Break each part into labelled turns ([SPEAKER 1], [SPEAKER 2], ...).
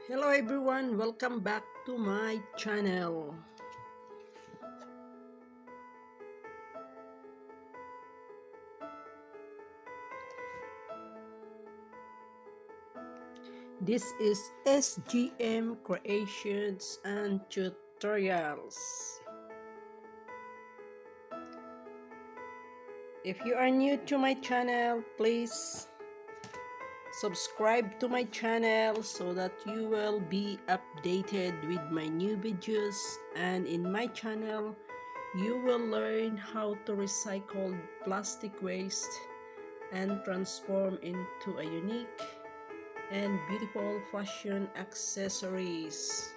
[SPEAKER 1] Hello everyone, welcome back to my channel. This is SGM Creations and Tutorials. If you are new to my channel, please subscribe to my channel so that you will be updated with my new videos, and in my channel you will learn how to recycle plastic waste and transform into a unique and beautiful fashion accessories.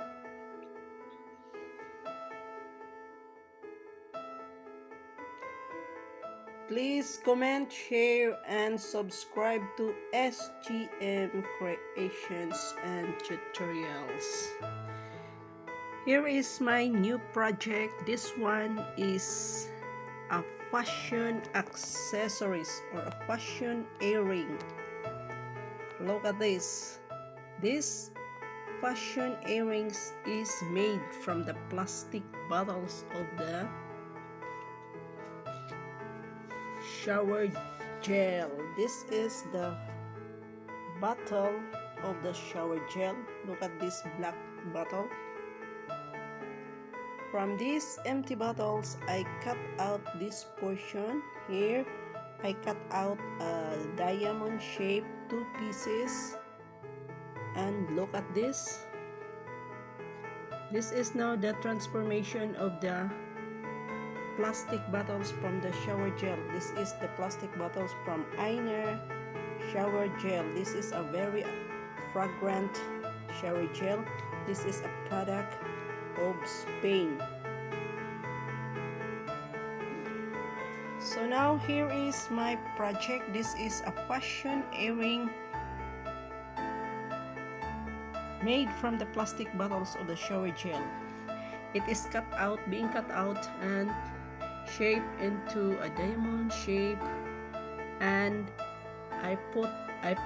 [SPEAKER 1] Please comment, share, and subscribe to SGM Creations and Tutorials. Here is my new project. This one is a fashion accessories or a fashion earring. Look at this. This fashion earrings is made from the plastic bottles of the shower gel. This is the bottle of the shower gel. Look at this black bottle. From these empty bottles, I cut out this portion here. I cut out a diamond shape, 2 pieces, and look at this. This is now the transformation of the plastic bottles from the shower gel. This is the plastic bottles from Aigner shower gel. This is a very fragrant shower gel. This is a product of Spain. So now here is my project. This is a fashion earring made from the plastic bottles of the shower gel. It is being cut out and shaped into a diamond shape, and I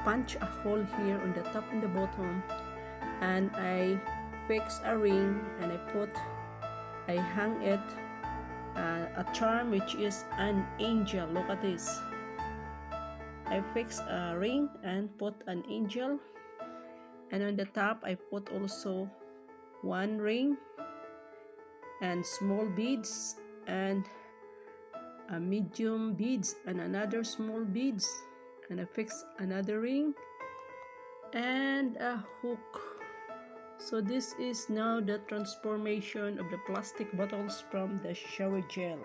[SPEAKER 1] punch a hole here on the top and the bottom, and I fix a ring, and I hang it a charm which is an angel. Look at this. I fix a ring and put an angel, and on the top I put also one ring and small beads and a medium beads and another small beads, and I fix another ring and a hook. So this is now the transformation of the plastic bottles from the shower gel.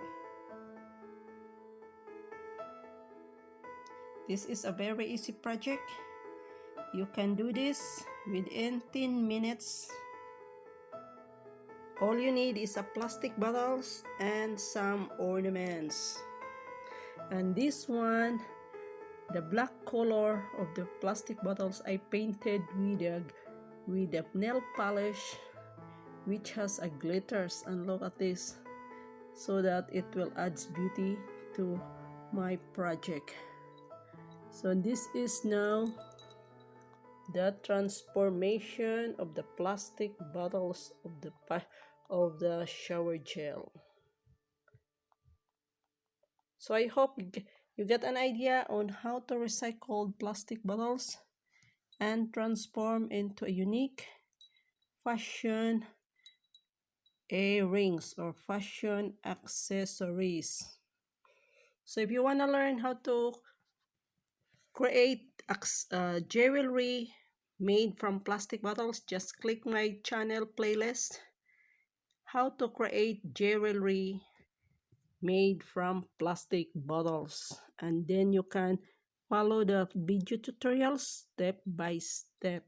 [SPEAKER 1] This is a very easy project. You can do this within 10 minutes. All you need is a plastic bottles and some ornaments. And this one, the black color of the plastic bottles, I painted with a nail polish which has a glitters, and look at this, so that it will add beauty to my project. So this is now the transformation of the plastic bottles of the shower gel. So I hope you get an idea on how to recycle plastic bottles and transform into a unique fashion earrings or fashion accessories. So if you want to learn how to create jewelry made from plastic bottles, just click my channel playlist, how to create jewelry made from plastic bottles, and then you can follow the video tutorials step by step.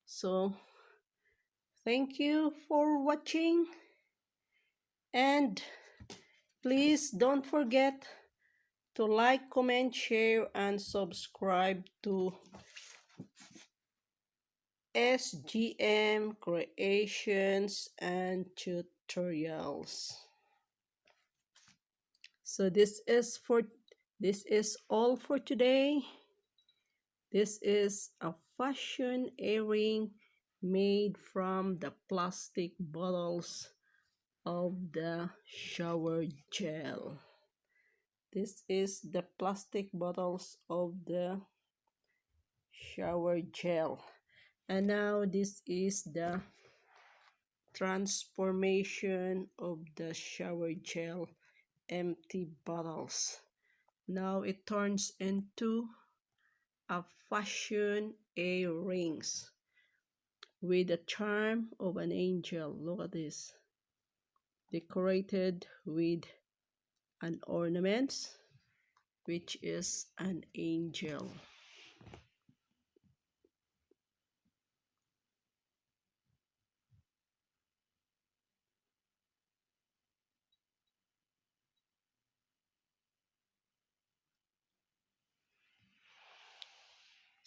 [SPEAKER 1] So thank you for watching, and please don't forget to like, comment, share, and subscribe to SGM Creations and Tutorials. So this is all for today. This is a fashion earring made from the plastic bottles of the shower gel. This is the plastic bottles of the shower gel. And now this is the transformation of the shower gel empty bottles. Now it turns into a fashion earrings with the charm of an angel. Look at this. Decorated with an ornament, which is an angel.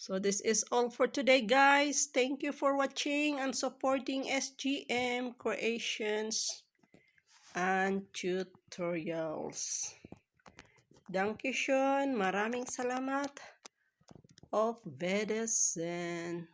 [SPEAKER 1] So this is all for today, guys. Thank you for watching and supporting SGM Creations and Tutorials. Dankeschön. Maraming salamat. Auf Wiedersehen.